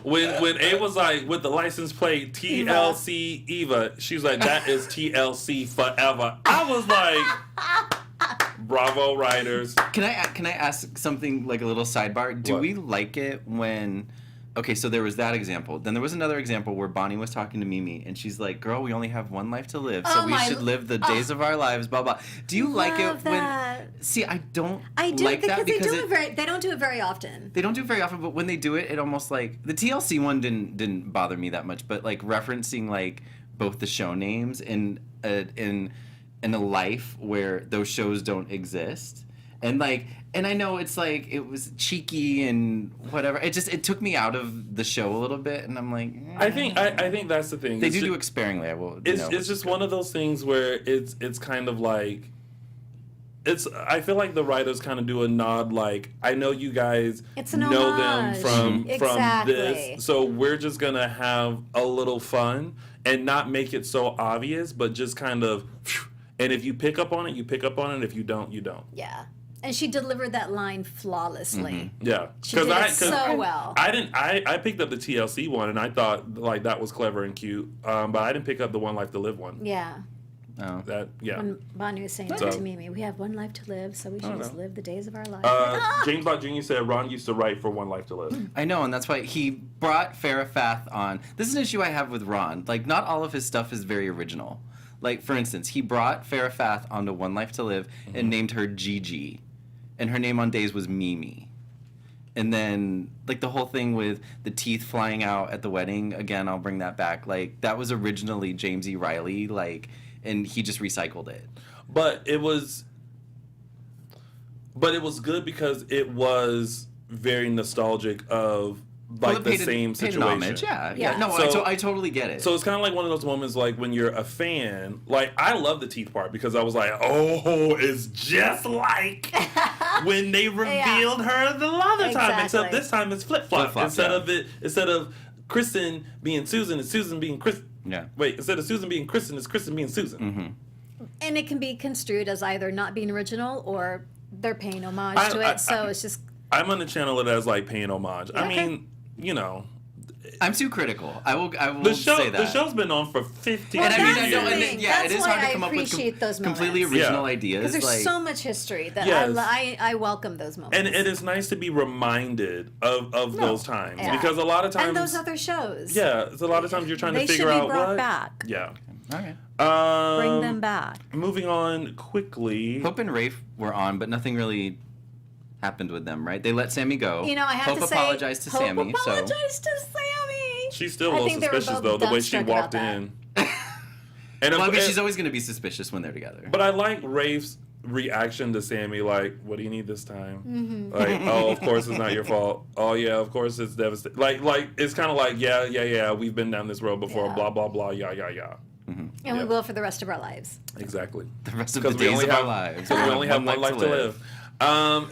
When Abe was like with the license plate TLC Eva, she was like, that is TLC forever. I was like, bravo, writers. Can I ask something like a little sidebar? Do What? we like it when? Okay, so there was that example. Then there was another example where Bonnie was talking to Mimi, and she's like, "Girl, we only have one life to live, so Oh we my- should live the days of our lives." Blah blah. Do you like it Love that. when? See, I don't. I do like because that they because they don't do it very often. they don't do it very often, but when they do it, it almost like the TLC one didn't bother me that much, but like referencing like both the show names in a life where those shows don't exist, and I know it's like it was cheeky and whatever. It took me out of the show a little bit, and I'm like, I think that's the thing. they It's do ju- it sparingly. I will. It's just one of those things where it's kind of like I feel like the writers kind of do a nod like I know you guys It's an know homage. them from Exactly. this, so we're just gonna have a little fun and not make it so obvious, but just kind of and if you pick up on it, you pick up on it. If you don't, you don't. Yeah. And she delivered that line flawlessly. Yeah, She did it so well. I picked up the TLC one and I thought like that was clever and cute, but I didn't pick up the One Life to Live one. Yeah. Oh. When Bonnie was saying So- that to Mimi, we have one life to live, so we should just live the days of our lives. James Bott Jr. said Ron used to write for One Life to Live. I know, and that's why he brought Farrah Fath on. This is an issue I have with Ron. Like, not all of his stuff is very original. Like, for instance, he brought Farrah Fath onto One Life to Live and named her Gigi. And her name on days was Mimi. And then, like, the whole thing with the teeth flying out at the wedding, again, I'll bring that back. Like, that was originally James E. Riley, like, and he just recycled it. But it was good because it was very nostalgic of like Well, it the paid same paid situation. an homage. Yeah. Yeah. No, So- I totally get it. So it's kind of like one of those moments like when you're a fan, like I love the teeth part because I was like, oh, it's just like when they revealed her the other time. Except this time it's flip-flop. Instead of Kristen being Susan, it's Susan being Kristen. Yeah. Wait, instead of Susan being Kristen, it's Kristen being Susan. Mm-hmm. And it can be construed as either not being original or they're paying homage to it. It's just. I'm going to channel it as like paying homage. I mean, you know. I'm too critical. I will say that. The show's been on for 15 years. And I mean, it is hard to come up with completely original ideas. Because there's so much history that I welcome those moments. And it is nice to be reminded of those times. Because a lot of times... And those other shows. Yeah, it's a lot of times you're trying to figure out what... They should be brought back. Yeah. All right. Bring them back. Moving on quickly. Hope and Rafe were on, but nothing really happened with them, right? They let Sammy go. You know, I have to say... Hope apologized to Sammy. She's still a little suspicious, though, the way she walked in. And she's always going to be suspicious when they're together. But I like Rafe's reaction to Sammy, like, what do you need this time? Mm-hmm. Like, oh, of course it's not your fault. Oh, yeah, of course it's devastating. Like it's kind of like, yeah, we've been down this road before, blah, blah, blah, yeah. Mm-hmm. And we will for the rest of our lives. Exactly. The rest of the days of our lives. Because we only have one life to live.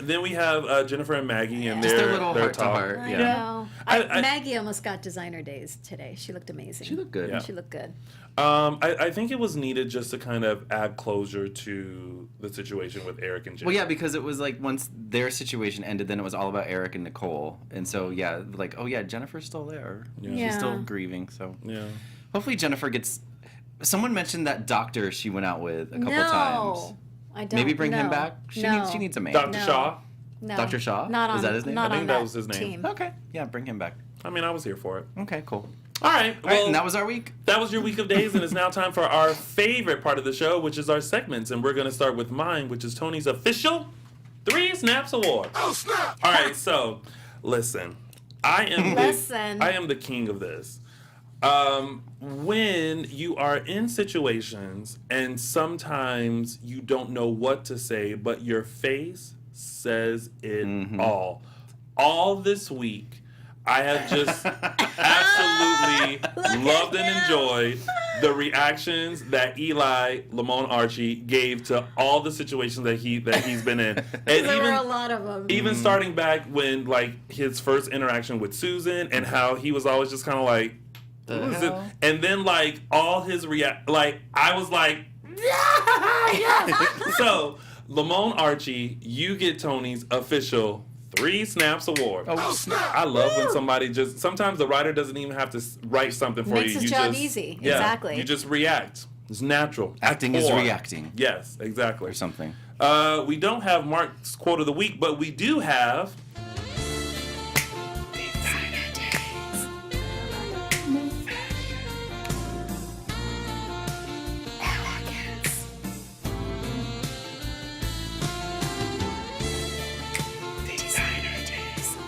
Then we have Jennifer and Maggie and their little heart to heart. I know. Maggie almost got designer days today. She looked amazing. She looked good. Yeah. She looked good. I think it was needed just to kind of add closure to the situation with Eric and Jennifer. Well, yeah, because it was like once their situation ended, then it was all about Eric and Nicole. And so, yeah, like, oh, yeah, Jennifer's still there. Yeah. She's still grieving. So yeah. Hopefully Jennifer gets... Someone mentioned that doctor she went out with a couple times. I don't. Maybe bring him back. She needs a man. Dr. Shaw? No. Dr. Shaw? Is that his name? I think that was his name. Team. Okay. Yeah, bring him back. I mean, I was here for it. Okay, cool. All right. Well, and that was our week. That was your week of days, and it's now time for our favorite part of the show, which is our segments. And we're going to start with mine, which is Tony's official 3 Snaps Award. Oh, snap! All right, so listen. I am the king of this. When you are in situations and sometimes you don't know what to say, but your face says it all. All this week, I have just absolutely loved and enjoyed the reactions that Eli Lamone Archie gave to all the situations that he's been in. And there were a lot of them. Even starting back when like his first interaction with Susan and how he was always just kind of like, and then like all his I was like, yeah. So Lamone Archie, you get Tony's official 3 Snaps Award. Oh, snap. I love when somebody sometimes the writer doesn't even have to write something for you. Makes his job easy. Yeah, exactly. You just react. It's natural. Acting is reacting. Yes, exactly. Or something. We don't have Mark's quote of the week, but we do have...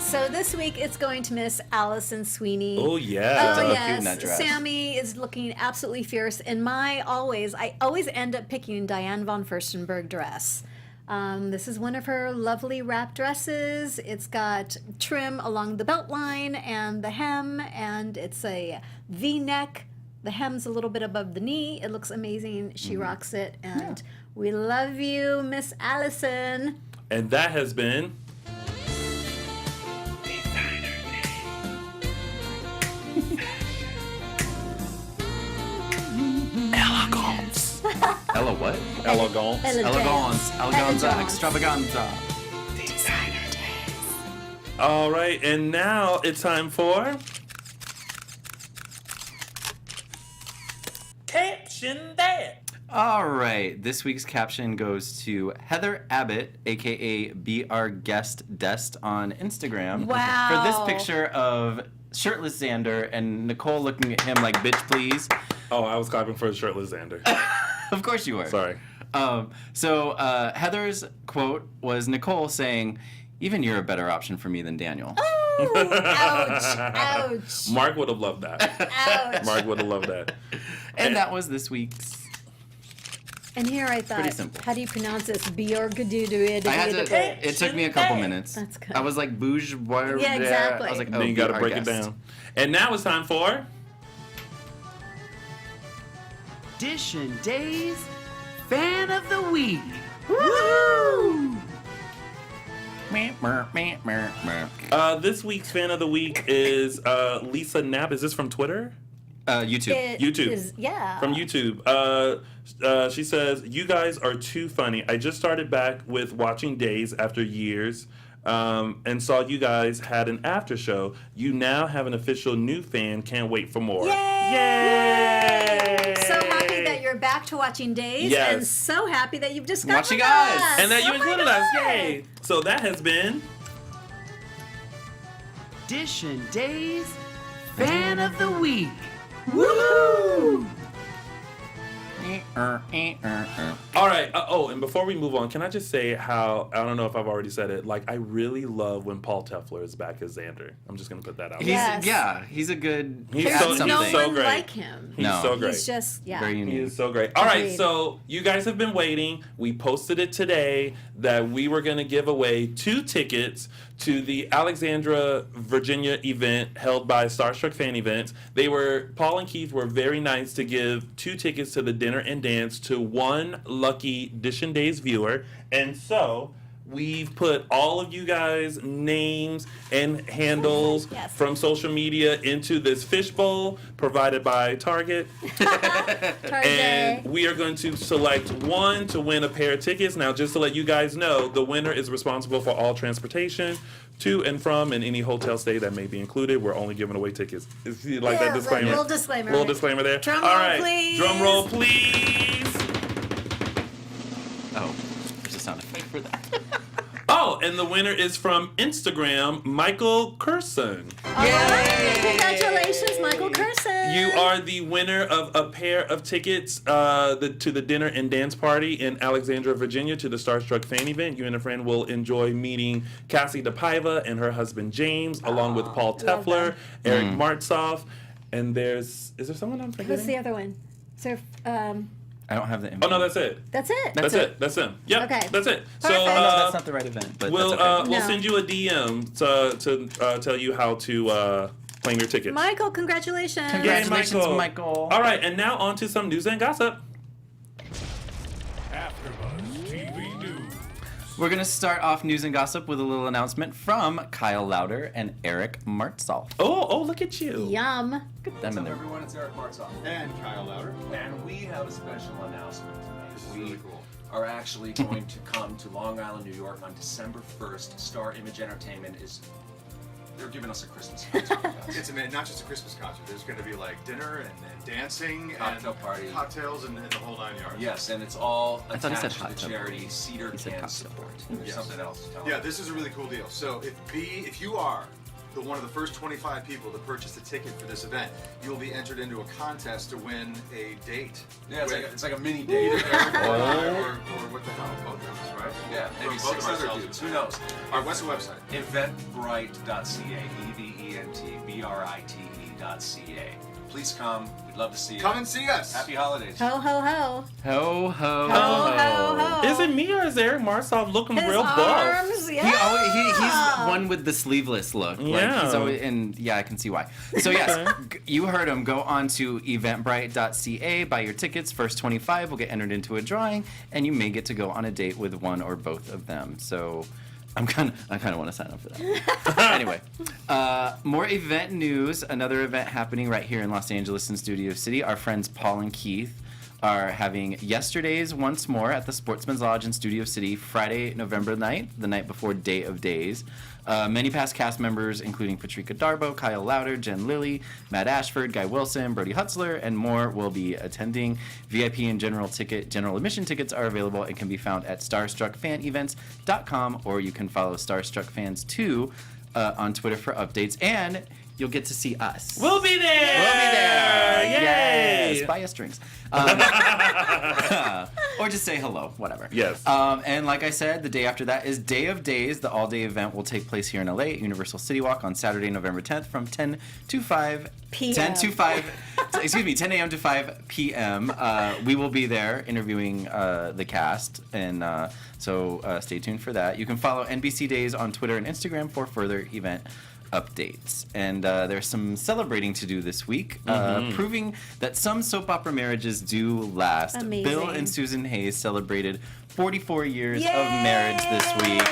So this week it's going to Miss Allison Sweeney. Oh yeah. Oh cute yes. in that dress. Sammy is looking absolutely fierce. And I always end up picking Diane von Furstenberg dress. This is one of her lovely wrap dresses. It's got trim along the belt line and the hem, and it's a V-neck. The hem's a little bit above the knee. It looks amazing. She rocks it, and we love you, Miss Allison. And that has been... Elegance. Ella what? Elegance. Elegance. Eleganza. Extravaganza. Designer Days. All right, and now it's time for... Caption That. All right, this week's caption goes to Heather Abbott, aka Be Our Guest Dest on Instagram. Wow. For this picture of shirtless Xander and Nicole looking at him like, bitch, please. Oh, I was clapping for the shirtless Xander. Of course you were. Sorry. So Heather's quote was Nicole saying, even you're a better option for me than Daniel. Oh, ouch, ouch. Mark would have loved that. Ouch. Mark would have loved that. And that was this week's. And here I thought, Pretty simple. how do you pronounce this? Bjorgadudu. I had to, it took me a couple minutes. That's good. I was like, bourgeois. Yeah, exactly. I was like, oh, Then you got to our break guest. it down. And now it's time for... DISHIN Days Fan of the Week. Woo! This week's fan of the week is Lisa Knapp. Is this from Twitter? YouTube. YouTube. Yeah. From YouTube. She says, "You guys are too funny. I just started back with watching Days after years and saw you guys had an after show. You now have an official new fan. Can't wait for more." Yay! So happy that you're back to watching Days, Yes. and so happy that you've discovered Watching us. And that you Oh my included us. God. Yay! So that has been... Dishin Days Fan of the Week. Woohoo! All right. And before we move on, can I just say how, I don't know if I've already said it, like, I really love when Paul Tefler is back as Xander. I'm just going to put that out. Yes. He's a good. He's he so- adds There's something. no he's so one great. like him. He's No. so great. He's just, Very He unique. is so great. All right, Agreed. so you guys have been waiting. We posted it today that we were going to give away 2 tickets to the Alexandria, Virginia event held by Starstruck Fan Events. Paul and Keith were very nice to give 2 tickets to the dinner and dance to one lucky DISHIN Days viewer. And so we've put all of you guys' names and handles Yes. from social media into this fishbowl provided by Target. And we are going to select one to win a pair of tickets. Now, just to let you guys know, the winner is responsible for all transportation to and from and any hotel stay that may be included. We're only giving away tickets. Is he like that disclaimer? Little disclaimer. Little disclaimer there. Drum all roll, right. please. Drum roll, please. Oh, there's a sound effect for that. Oh, and the winner is from Instagram, Michael Curson. All right. Congratulations, Michael Curson. You are the winner of a pair of tickets to the dinner and dance party in Alexandria, Virginia, to the Starstruck Fan Event. You and a friend will enjoy meeting Cassie DePaiva and her husband James, along with Paul love Tefler, them. Eric Martzoff, and is there someone I'm forgetting? Who's the other one? So, I don't have the info. Oh no, that's it. that's it. That's it. That's him. Yep. Okay. That's it. So Perfect. No, that's not the right event. But we'll that's okay. we'll No. send you a DM to tell you how to claim your tickets. Michael, congratulations. Congratulations, Michael. All right, and now on to some news and gossip. We're going to start off news and gossip with a little announcement from Kyle Lauder and Eric Martzoff. Oh, look at you. Yum. Them What's in up, there. everyone? It's Eric Martzoff. And Kyle Lauder. And we have a special announcement tonight. This is We really cool. are actually going to come to Long Island, New York on December 1st. Star Image Entertainment they're giving us a Christmas concert. It's not just a Christmas concert. There's going to be like dinner and dancing Cocktail and party. cocktails and the whole 9 yards. Yes, and it's all I thought he said attached to hot the tub. charity Cedar He said Can cocktail. Support. There's Yes. something else to tell Yeah, them. this is a really cool deal. So if you are one of the first 25 people to purchase a ticket for this event, you will be entered into a contest to win a date. Yeah, it's with like a mini either date. Eric or I, or what the hell, both of us, right? Yeah, maybe Both 6 of other ourselves. dudes. Who knows? All right, what's the website? Eventbrite.ca. EVENTBRITE.ca. Please come. We'd love to see you. Come and see us. Happy holidays. Ho, ho, ho. Ho, ho, Ho, ho, ho. Is it me or is Eric Martzoff looking His real buff? arms, yeah. He's one with the sleeveless look. Like, Yeah. he's always, and yeah, I can see why. So yes, you heard him. Go on to eventbrite.ca, buy your tickets. First 25 will get entered into a drawing, and you may get to go on a date with one or both of them. So I kind of want to sign up for that. Anyway, more event news. Another event happening right here in Los Angeles in Studio City. Our friends Paul and Keith are having Yesterdays once more at the Sportsman's Lodge in Studio City, Friday, November 9th, the night before Day of Days. Many past cast members, including Patrika Darbo, Kyle Lauder, Jen Lilly, Matt Ashford, Guy Wilson, Brody Hutzler, and more will be attending. VIP and general admission tickets are available and can be found at starstruckfanevents.com, or you can follow Starstruck Fans 2 on Twitter for updates, and you'll get to see us. We'll be there. Yay! Yes, buy us drinks. Or just say hello, whatever. Yes. And like I said, the day after that is Day of Days. The all-day event will take place here in LA at Universal City Walk on Saturday, November 10th from 10 to 5 PM. 10 a.m. to 5 p.m. We will be there interviewing the cast, and so stay tuned for that. You can follow NBC Days on Twitter and Instagram for further event updates. And there's some celebrating to do this week, proving that some soap opera marriages do last. Amazing. Bill and Susan Hayes celebrated 44 years Yay! of marriage this week.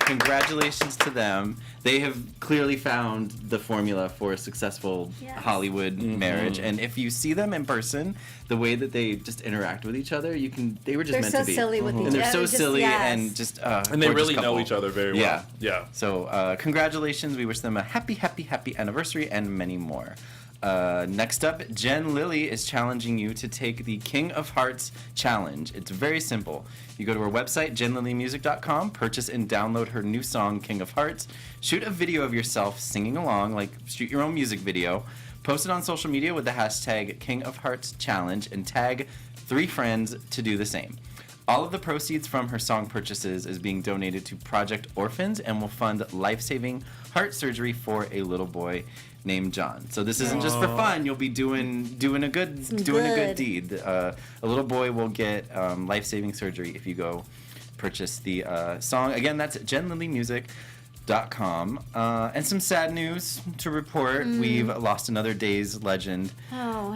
congratulations to them. They have clearly found the formula for a successful Hollywood marriage. And if you see them in person, the way that they just interact with each other, they were just meant to be. They're so silly with each other. And they're so silly yes. and just And they really know each other very well. Yeah. So congratulations. We wish them a happy, happy, happy anniversary and many more. Next up, Jen Lilly is challenging you to take the King of Hearts challenge. It's very simple. You go to her website, jenlillymusic.com, purchase and download her new song, King of Hearts, shoot a video of yourself singing along, like shoot your own music video, post it on social media with the hashtag King of Hearts Challenge, and tag 3 friends to do the same. All of the proceeds from her song purchases is being donated to Project Orphans and will fund life-saving heart surgery for a little boy named John. So this isn't just for fun. You'll be doing a good deed. A little boy will get life-saving surgery if you go purchase the song. Again, that's jenlillymusic.com. And some sad news to report. We've lost another Days legend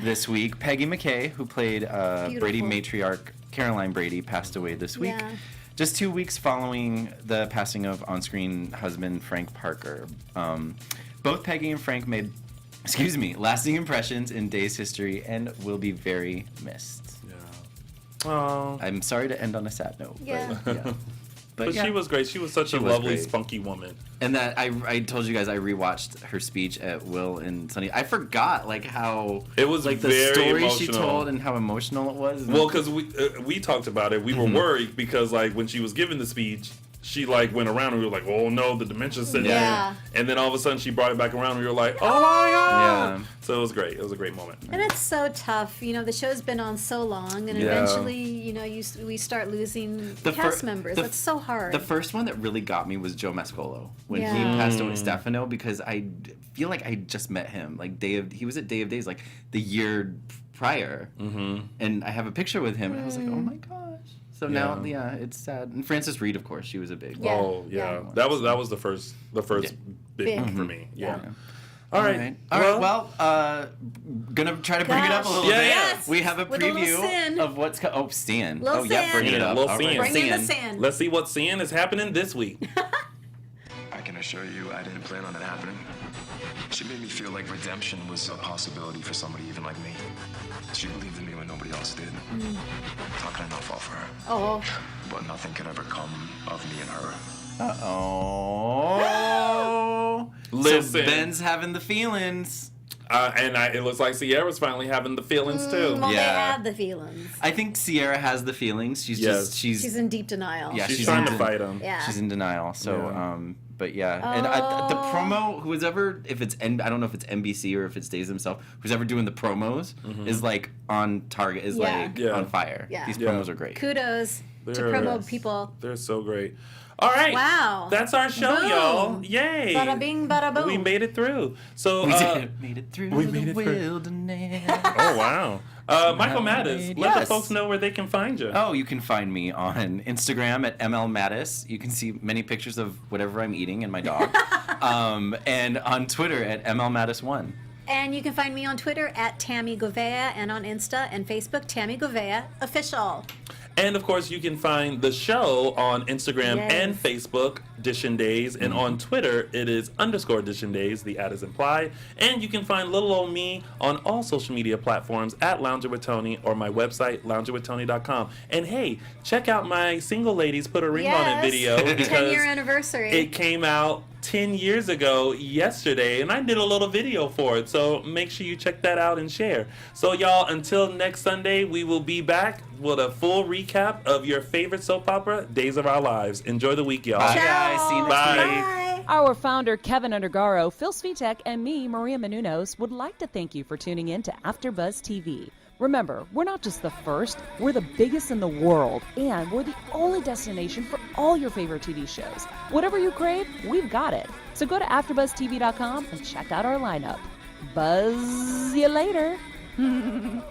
this week. Peggy McKay, who played Brady matriarch Caroline Brady, passed away this week. Yeah. Just 2 weeks following the passing of on-screen husband Frank Parker. Both Peggy and Frank made, lasting impressions in Days history and will be very missed. Yeah. Oh. I'm sorry to end on a sad note. Yeah. But she was great. She was such a lovely, spunky woman. And that I told you guys I rewatched her speech at Will and Sunny. I forgot how it was like the very story emotional. she told and how emotional it was. Well, because we talked about it. We were worried because when she was giving the speech, she went around and we were like, oh no, the dementia set in. And then all of a sudden she brought it back around and we were like, oh my god. So it was great. It was a great moment. And it's so tough. The show's been on so long, and eventually, we start losing cast members. That's so hard. The first one that really got me was Joe Mascolo when he passed away, Stefano, because I feel like I just met him. He was at Day of Days the year prior. And I have a picture with him and I was like, oh my gosh. So now, it's sad. And Frances Reed, of course, she was a big. Oh yeah, that was the first big one for me. Yeah. All right. Well, gonna try to bring it up a little bit. Yes. We have a preview of what's Sin. Little Sin. Bring it up. Bring in the Sin. Let's see what Sin is happening this week. I can assure you, I didn't plan on it happening. She made me feel like redemption was a possibility for somebody even like me. She believed in me when nobody else did. How can I not fall for her? Oh. But nothing could ever come of me and her. Uh-oh. Listen. So Ben's having the feelings. It looks like Sierra's finally having the feelings too. Well, they have the feelings. I think Sierra has the feelings. She's in deep denial. Yeah, she's trying to fight him. Yeah. She's in denial. So, but yeah, and the promo, if it's I don't know if it's NBC or if it's Days himself, who's ever doing the promos is on target, is on fire. Yeah. These promos are great. Kudos to promo people. They're so great. All right. Wow. That's our show, Boom. y'all. Yay. Bada bing, bada boom. We made it through. So we made it through the wilderness. Oh, wow. Michael Mattis, let the folks know where they can find you. Oh, you can find me on Instagram at MLMattis. You can see many pictures of whatever I'm eating and my dog. And on Twitter at MLMattis1. And you can find me on Twitter at Tami Goveia, and on Insta and Facebook, Tami Goveia Official. And of course, you can find the show on Instagram and Facebook, DISHIN Days, and on Twitter, it is _DISHIN Days. The ad is implied. And you can find little old me on all social media platforms at Lounger with Tony or my website, loungerwithtony.com. And hey, check out my Single Ladies Put a Ring on It video. 10-year anniversary. It came out 10 years ago yesterday, and I did a little video for it, so make sure you check that out and share. So y'all, until next Sunday, we will be back with a full recap of your favorite soap opera, Days of Our Lives. Enjoy the week, y'all. Bye, guys. See you next week. Bye. Our founder, Kevin Undergaro, Phil Svitek, and me, Maria Menounos, would like to thank you for tuning in to AfterBuzz TV. Remember, we're not just the first, we're the biggest in the world, and we're the only destination for all your favorite TV shows. Whatever you crave, we've got it. So go to AfterBuzzTV.com and check out our lineup. Buzz you later. The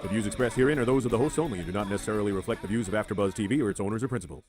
views expressed herein are those of the hosts only and do not necessarily reflect the views of AfterBuzz TV or its owners or principals.